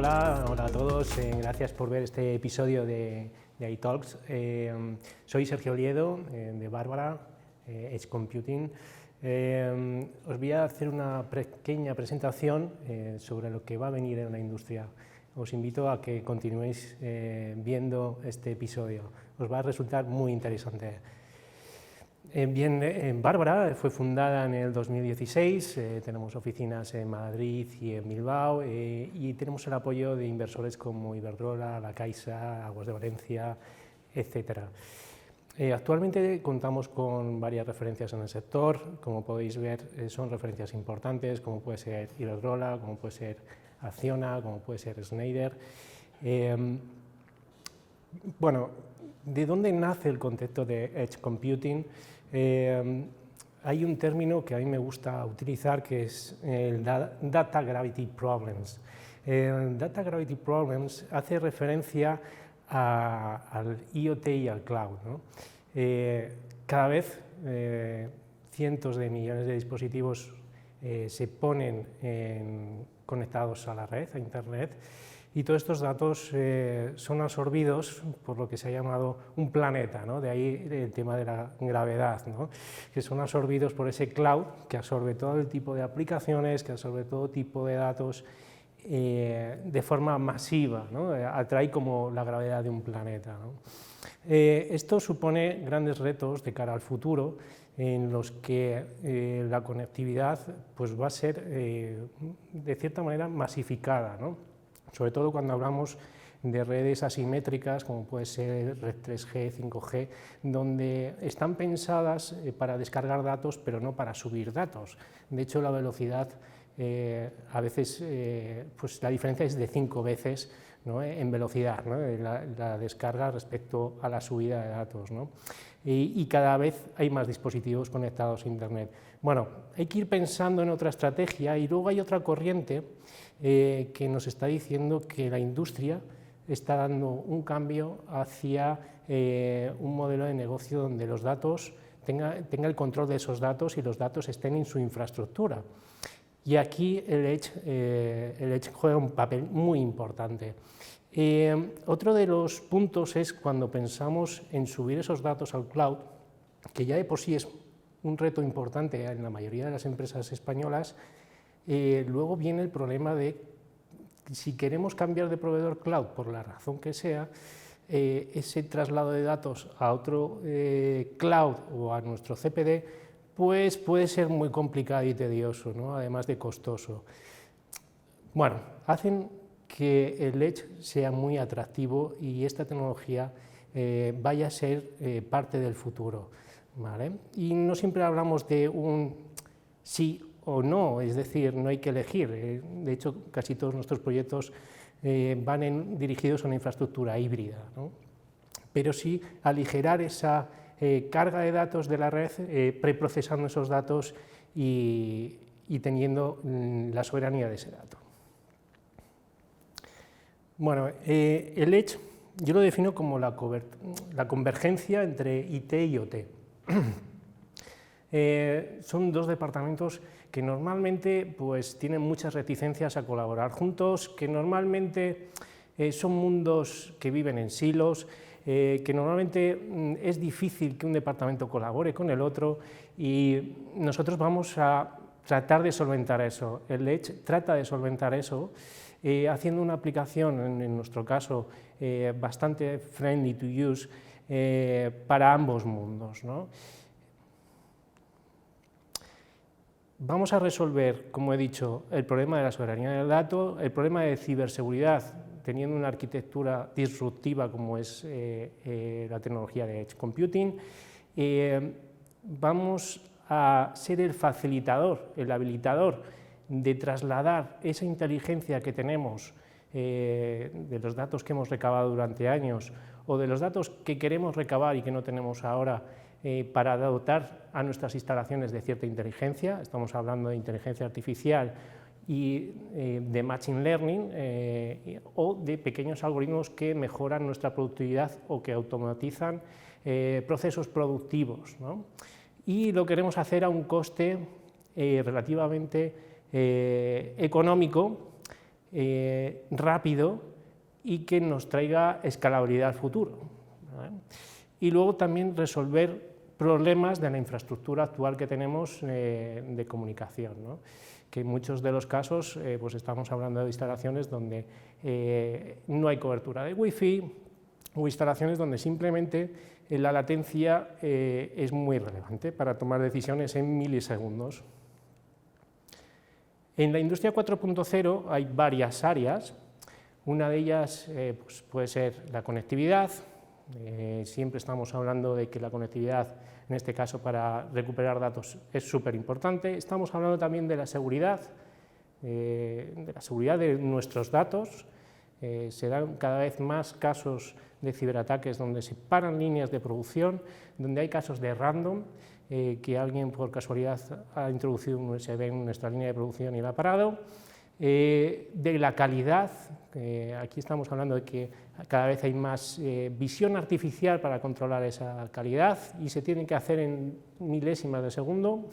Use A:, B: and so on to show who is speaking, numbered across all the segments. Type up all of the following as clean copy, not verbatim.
A: Hola a todos, gracias por ver este episodio de iTalks. Soy Sergio Liedo, de Bárbara, Edge Computing. Os voy a hacer una pequeña presentación sobre lo que va a venir en la industria. Os invito a que continuéis viendo este episodio, os va a resultar muy interesante. Bárbara fue fundada en el 2016, tenemos oficinas en Madrid y en Bilbao y tenemos el apoyo de inversores como Iberdrola, La Caixa, Aguas de Valencia, etc. Actualmente contamos con varias referencias en el sector, como podéis ver son referencias importantes, como puede ser Iberdrola, como puede ser Acciona, como puede ser Schneider. Bueno, ¿de dónde nace el concepto de Edge Computing? Hay un término que a mí me gusta utilizar que es el Data Gravity Problems. El Data Gravity Problems hace referencia al IoT y al cloud, ¿no? Cada vez cientos de millones de dispositivos se ponen conectados a la red, a Internet, y todos estos datos son absorbidos por lo que se ha llamado un planeta, ¿no? De ahí el tema de la gravedad, ¿no? Que son absorbidos por ese cloud que absorbe todo el tipo de aplicaciones, que absorbe todo tipo de datos de forma masiva, ¿no? Atrae como la gravedad de un planeta, ¿no? Esto supone grandes retos de cara al futuro, en los que la conectividad pues, va a ser de cierta manera masificada, ¿no? Sobre todo cuando hablamos de redes asimétricas, como puede ser red 3G, 5G, donde están pensadas para descargar datos, pero no para subir datos. De hecho, la velocidad, a veces, pues la diferencia es de 5 veces, ¿no? En velocidad, ¿no? La descarga respecto a la subida de datos, ¿no? Y cada vez hay más dispositivos conectados a Internet. Bueno, hay que ir pensando en otra estrategia y luego hay otra corriente que nos está diciendo que la industria está dando un cambio hacia un modelo de negocio donde los datos tenga el control de esos datos y los datos estén en su infraestructura. Y aquí el Edge juega un papel muy importante. Otro de los puntos es cuando pensamos en subir esos datos al cloud, que ya de por sí es un reto importante en la mayoría de las empresas españolas. Luego viene el problema de si queremos cambiar de proveedor cloud por la razón que sea, ese traslado de datos a otro cloud o a nuestro CPD, pues puede ser muy complicado y tedioso, ¿no? Además de costoso. Bueno, hacen que el Edge sea muy atractivo y esta tecnología vaya a ser parte del futuro, ¿vale? Y no siempre hablamos de un sí o no, es decir, no hay que elegir. De hecho, casi todos nuestros proyectos van dirigidos a una infraestructura híbrida, ¿no? Pero sí aligerar esa carga de datos de la red, preprocesando esos datos y teniendo la soberanía de ese dato. Bueno, el Edge yo lo defino como la convergencia entre IT y OT. Son dos departamentos que normalmente pues, tienen muchas reticencias a colaborar juntos, que normalmente son mundos que viven en silos, que normalmente es difícil que un departamento colabore con el otro y nosotros vamos a tratar de solventar eso. El Edge trata de solventar eso haciendo una aplicación, en nuestro caso, bastante friendly to use para ambos mundos, ¿no? Vamos a resolver, como he dicho, el problema de la soberanía del dato, el problema de ciberseguridad, teniendo una arquitectura disruptiva como es la tecnología de Edge Computing. Vamos a ser el facilitador, el habilitador de trasladar esa inteligencia que tenemos de los datos que hemos recabado durante años o de los datos que queremos recabar y que no tenemos ahora para dotar a nuestras instalaciones de cierta inteligencia. Estamos hablando de inteligencia artificial y de machine learning o de pequeños algoritmos que mejoran nuestra productividad o que automatizan procesos productivos, ¿no? Y lo queremos hacer a un coste relativamente económico rápido y que nos traiga escalabilidad al futuro, ¿vale? Y luego también resolver problemas de la infraestructura actual que tenemos de comunicación, ¿no? Que en muchos de los casos pues estamos hablando de instalaciones donde no hay cobertura de Wi-Fi o instalaciones donde simplemente la latencia es muy relevante para tomar decisiones en milisegundos. En la industria 4.0 hay varias áreas. Una de ellas pues puede ser la conectividad. Siempre estamos hablando de que la conectividad, en este caso para recuperar datos, es súper importante. Estamos hablando también de la seguridad de nuestros datos. Se dan cada vez más casos de ciberataques donde se paran líneas de producción, donde hay casos de random, que alguien por casualidad ha introducido un USB en nuestra línea de producción y la ha parado. De la calidad, aquí estamos hablando de que cada vez hay más visión artificial para controlar esa calidad y se tiene que hacer en milésimas de segundo.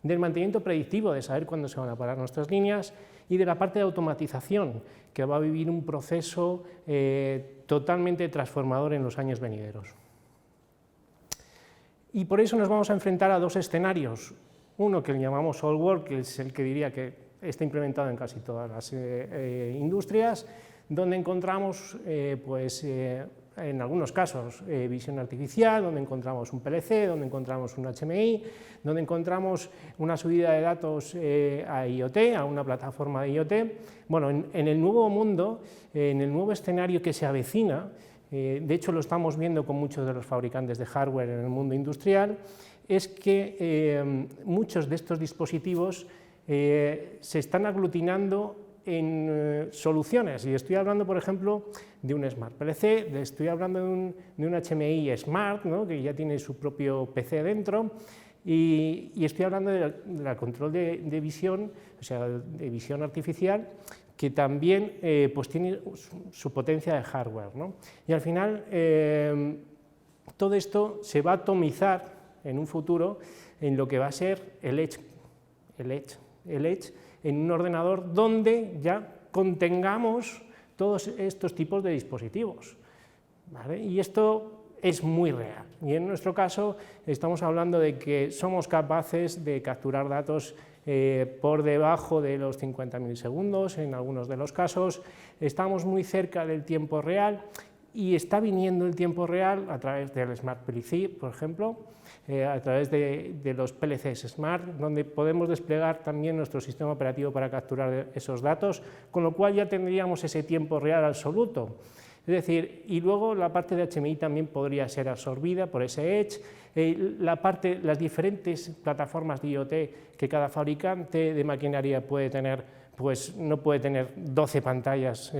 A: Del mantenimiento predictivo, de saber cuándo se van a parar nuestras líneas, y de la parte de automatización, que va a vivir un proceso totalmente transformador en los años venideros. Y por eso nos vamos a enfrentar a dos escenarios. Uno que le llamamos Old World, que es el que diría que está implementado en casi todas las industrias, donde encontramos en algunos casos visión artificial, donde encontramos un PLC, donde encontramos un HMI, donde encontramos una subida de datos a IoT, a una plataforma de IoT. Bueno, en el nuevo mundo, en el nuevo escenario que se avecina, de hecho lo estamos viendo con muchos de los fabricantes de hardware en el mundo industrial, es que muchos de estos dispositivos se están aglutinando en soluciones, y estoy hablando, por ejemplo, de un Smart PLC, estoy hablando de un HMI Smart, ¿no?, que ya tiene su propio PC dentro, y estoy hablando del control de visión, o sea, de visión artificial, que también pues tiene su potencia de hardware, ¿no? Y al final todo esto se va a atomizar en un futuro en lo que va a ser el Edge en un ordenador donde ya contengamos todos estos tipos de dispositivos, ¿vale? Y esto es muy real, y en nuestro caso estamos hablando de que somos capaces de capturar datos por debajo de los 50 milisegundos en algunos de los casos, estamos muy cerca del tiempo real, y está viniendo el tiempo real a través del Smart PLC, por ejemplo, a través de los PLCs Smart, donde podemos desplegar también nuestro sistema operativo para capturar esos datos, con lo cual ya tendríamos ese tiempo real absoluto. Es decir, y luego la parte de HMI también podría ser absorbida por ese Edge, las diferentes plataformas de IoT que cada fabricante de maquinaria puede tener, pues no puede tener 12 pantallas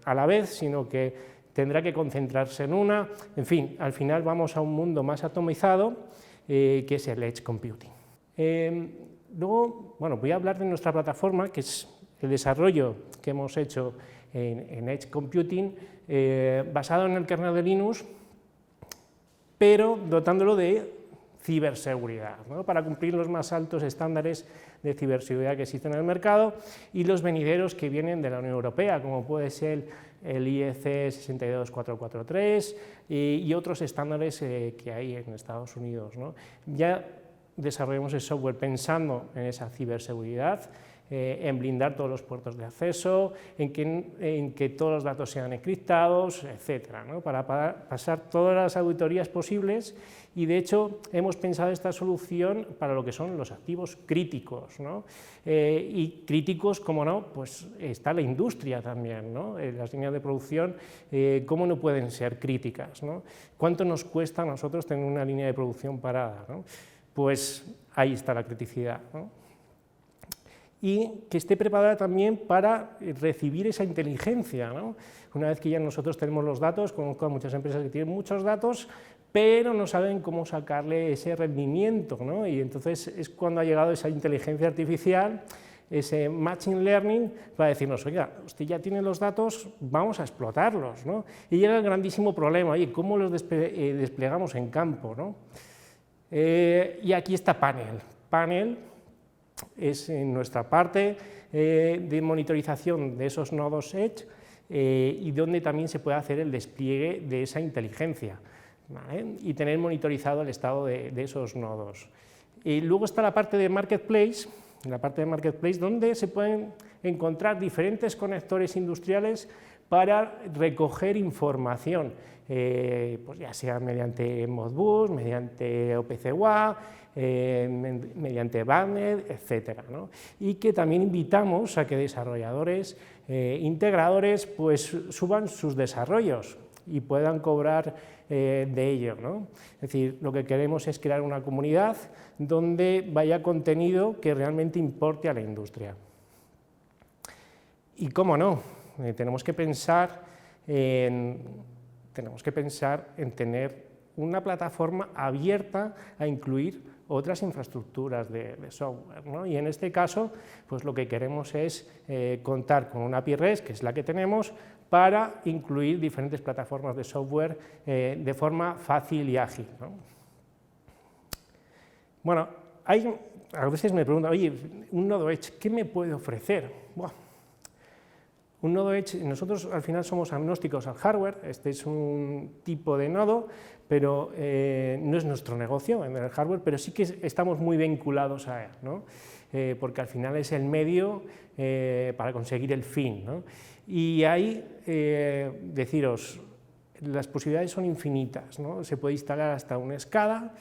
A: a la vez, sino que tendrá que concentrarse en una. En fin, al final vamos a un mundo más atomizado, que es el Edge Computing. Luego, bueno, voy a hablar de nuestra plataforma, que es el desarrollo que hemos hecho en Edge Computing, basado en el kernel de Linux, pero dotándolo de ciberseguridad, ¿no?, para cumplir los más altos estándares de ciberseguridad que existen en el mercado y los venideros que vienen de la Unión Europea, como puede ser el IEC 62443 y otros estándares que hay en Estados Unidos, ¿no? Ya desarrollamos el software pensando en esa ciberseguridad, en blindar todos los puertos de acceso, en que todos los datos sean encriptados, etcétera, ¿no?, para pasar todas las auditorías posibles, y de hecho hemos pensado esta solución para lo que son los activos críticos, ¿no? Y críticos, como no, pues está la industria también, ¿no? Las líneas de producción, ¿cómo no pueden ser críticas, ¿no? ¿Cuánto nos cuesta a nosotros tener una línea de producción parada, ¿no? Pues ahí está la criticidad, ¿no? Y que esté preparada también para recibir esa inteligencia, ¿no? Una vez que ya nosotros tenemos los datos, conozco a muchas empresas que tienen muchos datos, pero no saben cómo sacarle ese rendimiento, ¿no? Y entonces es cuando ha llegado esa inteligencia artificial, ese machine learning, para decirnos, oiga, usted ya tiene los datos, vamos a explotarlos, ¿no? Y llega el grandísimo problema, oye, ¿cómo los desplegamos en campo, ¿no? Y aquí está Panel. Panel es en nuestra parte de monitorización de esos nodos Edge y donde también se puede hacer el despliegue de esa inteligencia, ¿vale? Y tener monitorizado el estado de esos nodos. Y luego está la parte de Marketplace, donde se pueden encontrar diferentes conectores industriales para recoger información, pues ya sea mediante Modbus, mediante OPC-UA, mediante BANET, etc., ¿no? Y que también invitamos a que desarrolladores, integradores, pues suban sus desarrollos y puedan cobrar de ello, ¿no? Es decir, lo que queremos es crear una comunidad donde vaya contenido que realmente importe a la industria. Y cómo no, tenemos que pensar en tener una plataforma abierta a incluir otras infraestructuras de software, ¿no? Y en este caso, pues lo que queremos es contar con una API REST, que es la que tenemos, para incluir diferentes plataformas de software de forma fácil y ágil, ¿no? Bueno, a veces me preguntan, oye, un nodo Edge, ¿qué me puede ofrecer? Buah. Un nodo Edge, nosotros al final somos agnósticos al hardware, este es un tipo de nodo, pero no es nuestro negocio en el hardware, pero sí que estamos muy vinculados a él, ¿no? Porque al final es el medio para conseguir el fin, ¿no? Y ahí, deciros, las posibilidades son infinitas, ¿no? Se puede instalar hasta una SCADA,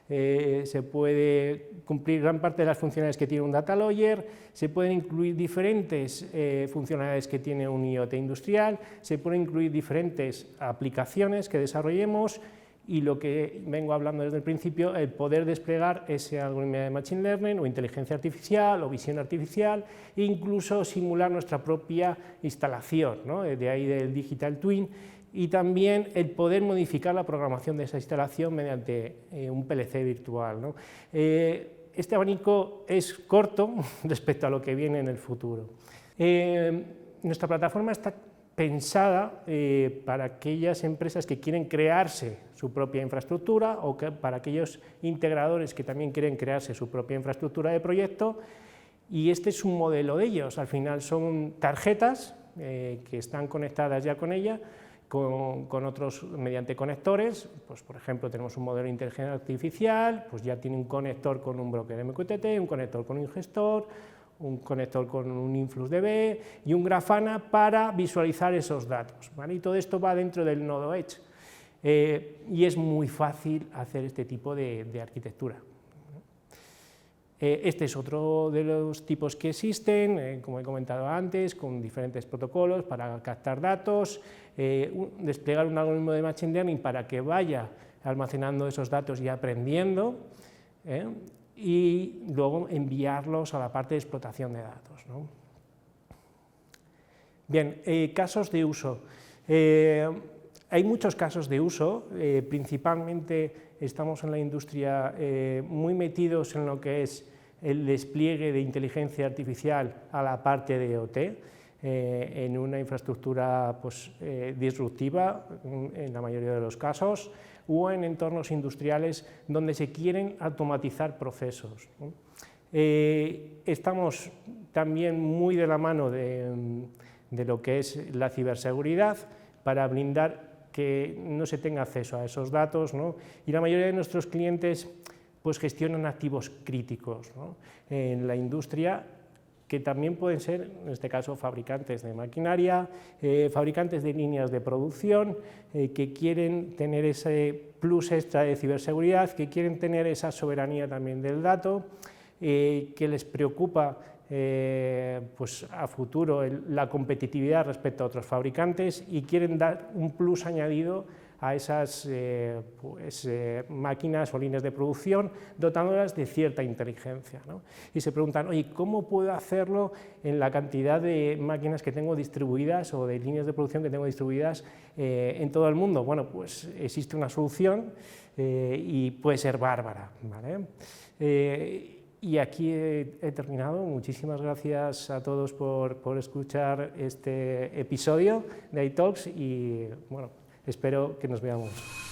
A: se puede cumplir gran parte de las funcionalidades que tiene un data logger, se pueden incluir diferentes funcionalidades que tiene un IoT industrial, se pueden incluir diferentes aplicaciones que desarrollemos y lo que vengo hablando desde el principio, el poder desplegar ese algoritmo de Machine Learning o inteligencia artificial o visión artificial e incluso simular nuestra propia instalación, ¿no? De ahí del Digital Twin, y también el poder modificar la programación de esa instalación mediante un PLC virtual, ¿no? Este abanico es corto respecto a lo que viene en el futuro. Nuestra plataforma está pensada para aquellas empresas que quieren crearse su propia infraestructura o para aquellos integradores que también quieren crearse su propia infraestructura de proyecto, y este es un modelo de ellos. Al final son tarjetas que están conectadas ya con ella, con otros mediante conectores, pues por ejemplo tenemos un modelo de inteligencia artificial, pues ya tiene un conector con un broker MQTT, un conector con un gestor, un conector con un InfluxDB y un Grafana para visualizar esos datos, ¿vale? Y todo esto va dentro del nodo Edge, y es muy fácil hacer este tipo de arquitectura. Este es otro de los tipos que existen, como he comentado antes, con diferentes protocolos para captar datos, desplegar un algoritmo de Machine Learning para que vaya almacenando esos datos y aprendiendo, y luego enviarlos a la parte de explotación de datos, ¿no? Bien, casos de uso. Hay muchos casos de uso, principalmente estamos en la industria muy metidos en lo que es el despliegue de inteligencia artificial a la parte de IoT, en una infraestructura pues, disruptiva en la mayoría de los casos, o en entornos industriales donde se quieren automatizar procesos, ¿no? Estamos también muy de la mano de lo que es la ciberseguridad para blindar que no se tenga acceso a esos datos, ¿no? Y la mayoría de nuestros clientes pues, gestionan activos críticos, ¿no? En la industria, que también pueden ser, en este caso, fabricantes de maquinaria, fabricantes de líneas de producción, que quieren tener ese plus extra de ciberseguridad, que quieren tener esa soberanía también del dato, que les preocupa pues a futuro la competitividad respecto a otros fabricantes y quieren dar un plus añadido a esas máquinas o líneas de producción, dotándolas de cierta inteligencia, ¿no? Y se preguntan, oye, ¿cómo puedo hacerlo en la cantidad de máquinas que tengo distribuidas o de líneas de producción que tengo distribuidas en todo el mundo? Bueno, pues existe una solución y puede ser bárbara, ¿vale? Y aquí he terminado. Muchísimas gracias a todos por escuchar este episodio de iTalks y bueno, espero que nos veamos.